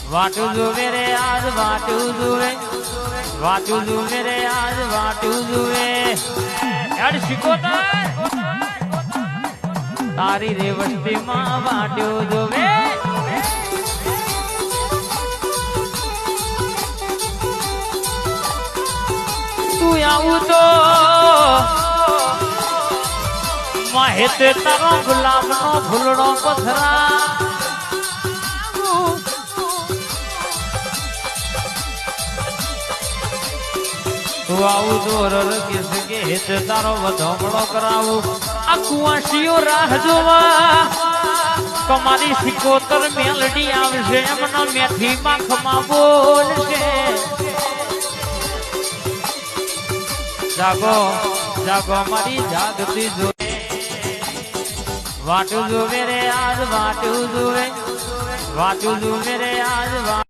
વાટું જુએ રે આજ વાટું જુએ વાટું જુએ રે આજ વાટું જુએ યાર શિકોતર તારી રે વસ્તીમાં વાટ્યું જુએ તું આવું તો માહિત તારો ગુલાબનો ફૂલડો પથરા તું આવું તો રરકેશ કે હેત તારો વધમણો કરાવું આ કુવાસીઓ રાહ જોવા તમારી સિકોતર મેલડી આવશે એમનો મેથી માખમાં બોલશે જાગો જાગો મારી જાગતી જો વાટું જુએ રે આજ વાટું જુએ વાટું જુએ રે આજ